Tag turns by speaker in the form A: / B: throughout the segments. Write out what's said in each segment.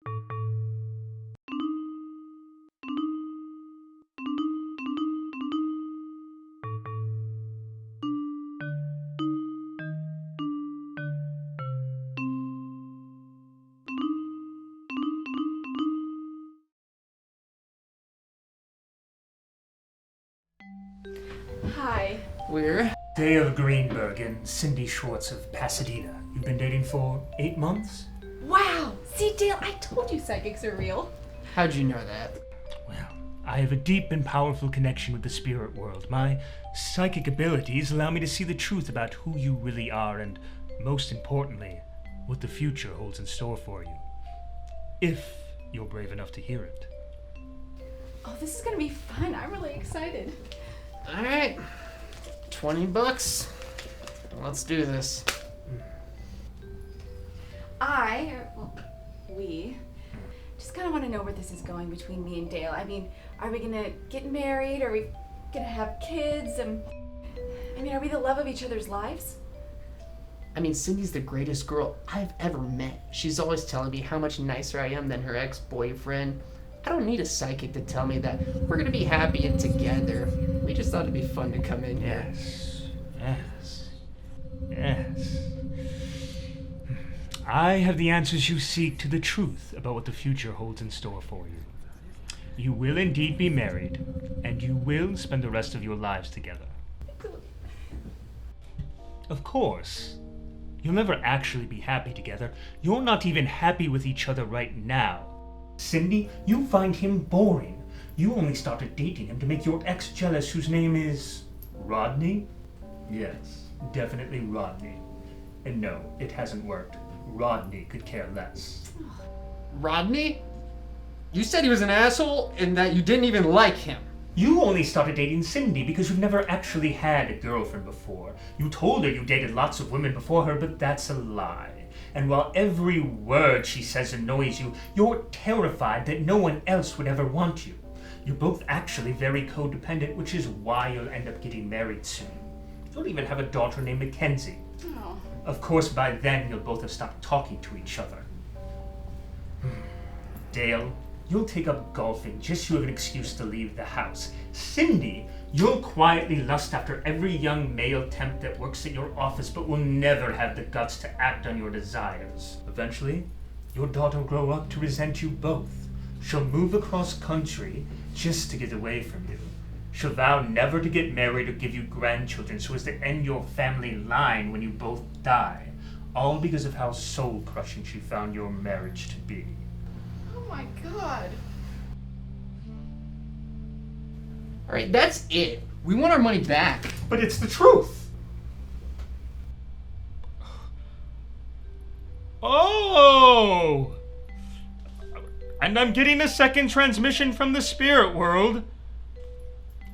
A: Hi.
B: We're
C: Dale Greenberg and Cindy Schwartz of Pasadena. You've been dating for 8 months?
A: Wow! See, Dale, I told you psychics are real.
B: How'd you know that?
C: Well, I have a deep and powerful connection with the spirit world. My psychic abilities allow me to see the truth about who you really are and, most importantly, what the future holds in store for you. If you're brave enough to hear it.
A: Oh, this is gonna be fun. I'm really excited.
B: Alright. $20. Let's do this.
A: We just kind of want to know where this is going between me and Dale. I mean, are we gonna get married? Are we gonna have kids? Are we the love of each other's lives?
B: Cindy's the greatest girl I've ever met. She's always telling me how much nicer I am than her ex-boyfriend. I don't need a psychic to tell me that we're gonna be happy and together. We just thought it'd be fun to come in here.
C: Yes. I have the answers you seek to the truth about what the future holds in store for you. You will indeed be married, and you will spend the rest of your lives together. Of course, you'll never actually be happy together. You're not even happy with each other right now. Cindy, you find him boring. You only started dating him to make your ex jealous, whose name is Rodney? Yes, definitely Rodney. And no, it hasn't worked. Rodney could care less.
B: Rodney? You said he was an asshole and that you didn't even like him.
C: You only started dating Cindy because you've never actually had a girlfriend before. You told her you dated lots of women before her, but that's a lie. And while every word she says annoys you, you're terrified that no one else would ever want you. You're both actually very codependent, which is why you'll end up getting married soon. You'll even have a daughter named Mackenzie.
A: Oh.
C: Of course, by then, you'll both have stopped talking to each other. Dale, you'll take up golfing just so you have an excuse to leave the house. Cindy, you'll quietly lust after every young male temp that works at your office, but will never have the guts to act on your desires. Eventually, your daughter will grow up to resent you both. She'll move across country just to get away from you. She'll vow never to get married or give you grandchildren so as to end your family line when you both die. All because of how soul-crushing she found your marriage to be.
A: Oh my God.
B: Alright, that's it. We want our money back.
C: But it's the truth! Oh! And I'm getting a second transmission from the spirit world.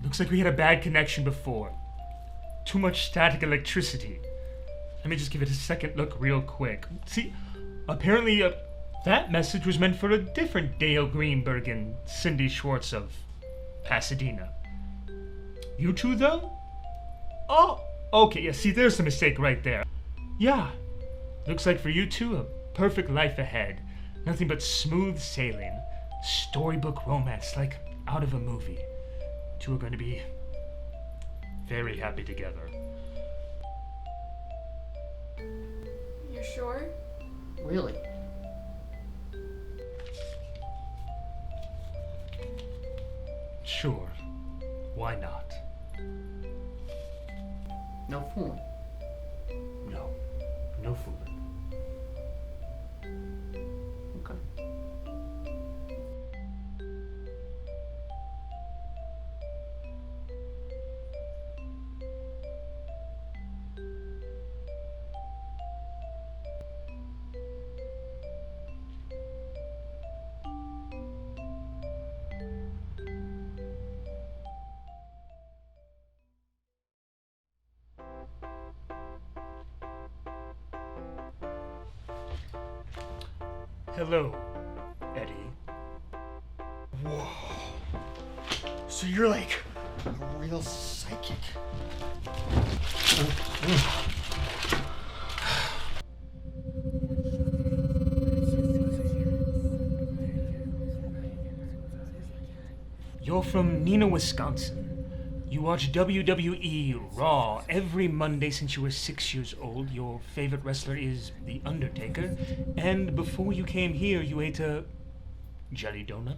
C: Looks like we had a bad connection before. Too much static electricity. Let me just give it a second look real quick. See, apparently that message was meant for a different Dale Greenberg and Cindy Schwartz of Pasadena. You two, though? Oh, okay, yeah, see, there's the mistake right there. Yeah, looks like for you two, a perfect life ahead. Nothing but smooth sailing. Storybook romance, like out of a movie. Two are going to be very happy together.
A: You're sure?
B: Really?
C: Sure. Why not?
B: No fooling.
C: No. No fooling.
B: Okay.
C: Hello, Eddie.
D: Whoa. So you're like a real psychic.
C: You're from Neenah, Wisconsin. You watch WWE Raw every Monday since you were 6 years old. Your favorite wrestler is The Undertaker. And before you came here, you ate a jelly donut.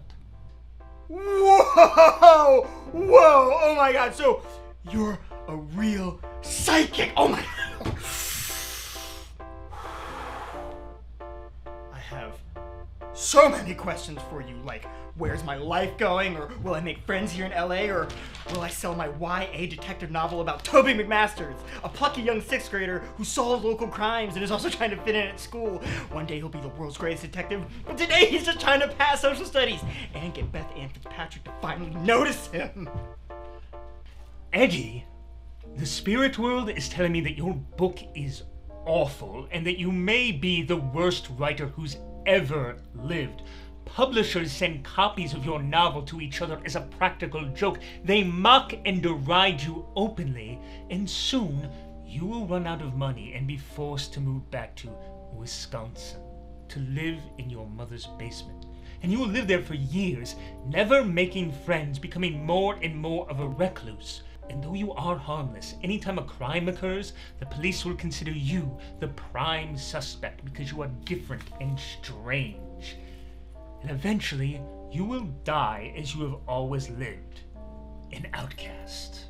D: Whoa! Whoa! Oh my god, so you're a real psychic! Oh my god! I have so many questions for you, like, where's my life going? Or will I make friends here in LA? Or will I sell my YA detective novel about Toby McMasters, a plucky young 6th grader who solves local crimes and is also trying to fit in at school? One day he'll be the world's greatest detective, but today he's just trying to pass social studies and get Beth Ann Fitzpatrick to finally notice him.
C: Eddie, the spirit world is telling me that your book is awful and that you may be the worst writer who's ever lived. Publishers send copies of your novel to each other as a practical joke. They mock and deride you openly, and soon you will run out of money and be forced to move back to Wisconsin to live in your mother's basement. And you will live there for years, never making friends, becoming more and more of a recluse. And though you are harmless, anytime a crime occurs, the police will consider you the prime suspect because you are different and strange. And eventually, you will die as you have always lived, an outcast.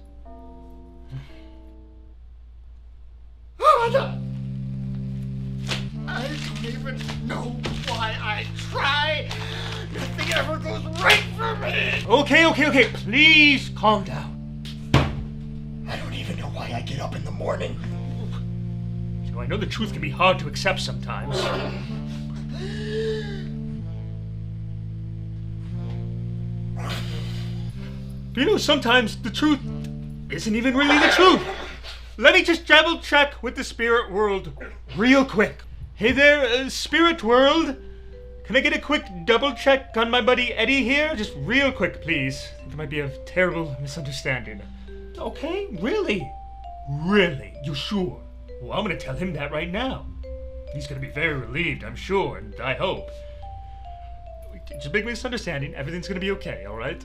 D: Oh my god! I don't even know why I try. Nothing ever goes right for me.
C: Okay, please calm down.
D: I don't even know why I get up in the morning.
C: You know, I know the truth can be hard to accept sometimes. But you know, sometimes the truth isn't even really the truth. Let me just double check with the spirit world real quick. Hey there, spirit world. Can I get a quick double check on my buddy Eddie here? Just real quick, please. There might be a terrible misunderstanding. Okay, really? Really? You sure? Well, I'm gonna tell him that right now. He's gonna be very relieved, I'm sure, and I hope. It's a big misunderstanding. Everything's gonna be okay, alright?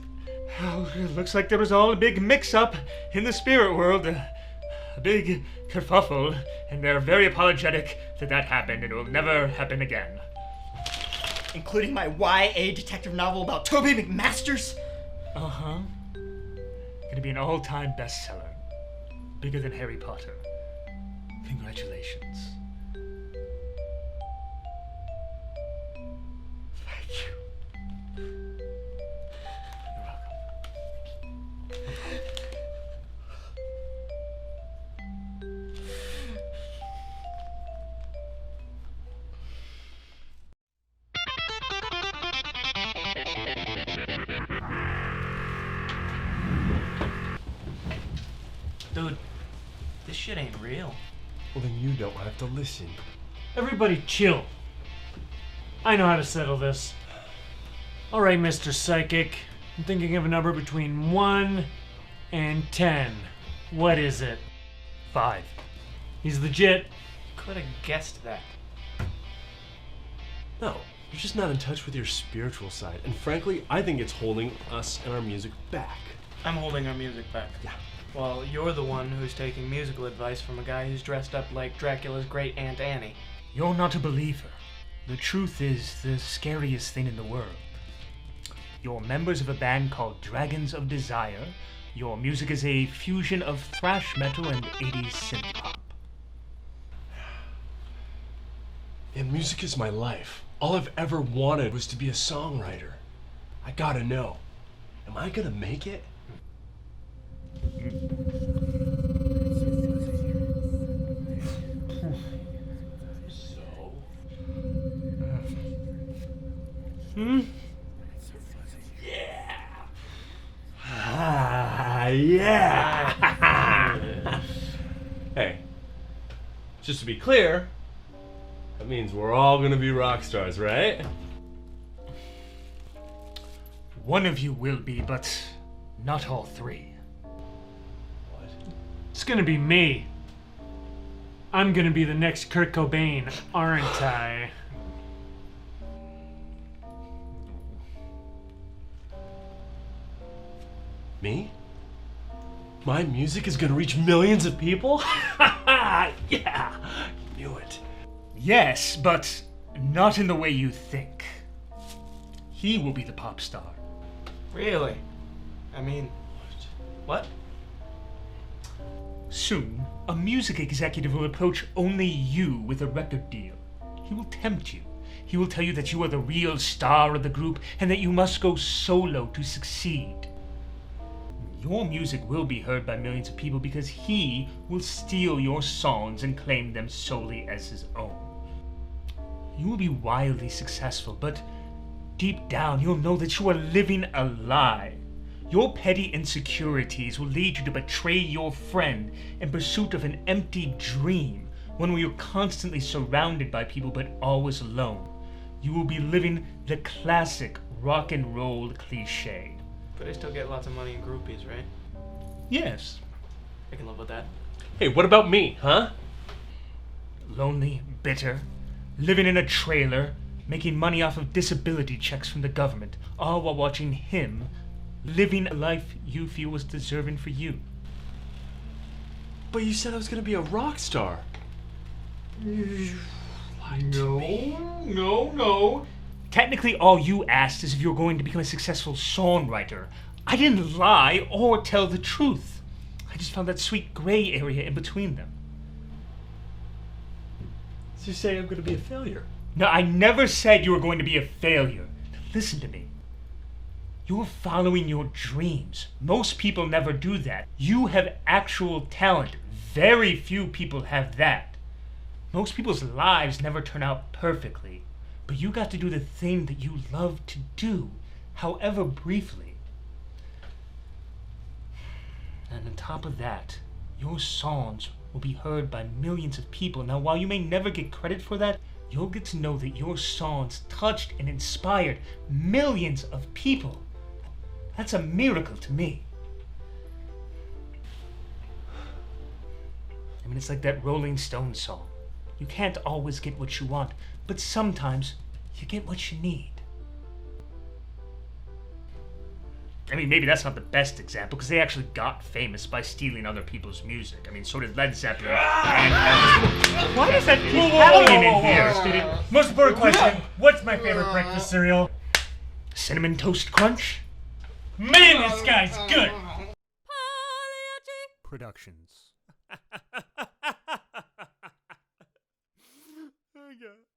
C: Oh, it looks like there was all a big mix-up in the spirit world. A big kerfuffle, and they're very apologetic that happened, and it will never happen again.
D: Including my YA detective novel about Toby McMasters?
C: Uh-huh. Gonna be an all-time bestseller. Bigger than Harry Potter. Congratulations.
D: Thank you.
C: You're welcome.
E: Dude, this shit ain't real.
F: Well, then you don't have to listen.
G: Everybody chill. I know how to settle this. Alright, Mr. Psychic. I'm thinking of a number between 1 and 10. What is it?
C: 5.
G: He's legit.
E: Could have guessed that.
F: No, you're just not in touch with your spiritual side. And frankly, I think it's holding us and our music back.
E: I'm holding our music back.
F: Yeah.
E: Well, you're the one who's taking musical advice from a guy who's dressed up like Dracula's great Aunt Annie.
C: You're not a believer. The truth is the scariest thing in the world. You're members of a band called Dragons of Desire. Your music is a fusion of thrash metal and 80s synth pop.
F: And music is my life. All I've ever wanted was to be a songwriter. I gotta know, am I gonna make it? So? Yeah! Hey, just to be clear, that means we're all gonna be rock stars, right?
C: One of you will be, but not all 3.
F: What?
G: It's gonna be me. I'm gonna be the next Kurt Cobain, aren't I?
F: Me? My music is gonna reach millions of people? Yeah! Knew it.
C: Yes, but not in the way you think. He will be the pop star.
E: Really? I mean, what?
C: Soon, a music executive will approach only you with a record deal. He will tempt you. He will tell you that you are the real star of the group and that you must go solo to succeed. Your music will be heard by millions of people because he will steal your songs and claim them solely as his own. You will be wildly successful, but deep down you'll know that you are living a lie. Your petty insecurities will lead you to betray your friend in pursuit of an empty dream, one where you're constantly surrounded by people but always alone. You will be living the classic rock and roll cliche.
E: But I still get lots of money and groupies, right?
C: Yes.
E: I can live with that.
F: Hey, what about me, huh?
C: Lonely, bitter, living in a trailer, making money off of disability checks from the government, all while watching him living a life you feel was deserving for you.
F: But you said I was gonna be a rock star.
C: No. Technically, all you asked is if you were going to become a successful songwriter. I didn't lie or tell the truth. I just found that sweet gray area in between them.
F: So you say I'm gonna be a failure?
C: No, I never said you were going to be a failure. Listen to me. You're following your dreams. Most people never do that. You have actual talent. Very few people have that. Most people's lives never turn out perfectly, but you got to do the thing that you love to do, however briefly. And on top of that, your songs will be heard by millions of people. Now, while you may never get credit for that, you'll get to know that your songs touched and inspired millions of people. That's a miracle to me. I mean, it's like that Rolling Stones song. You can't always get what you want, but sometimes you get what you need. I mean, maybe that's not the best example, because they actually got famous by stealing other people's music. I mean, so did Led Zeppelin. And why does that keep happening in here, student?
G: Most important question, what's my favorite breakfast cereal?
C: Cinnamon Toast Crunch?
G: Man, this guy's good!
C: Productions. Oh, God.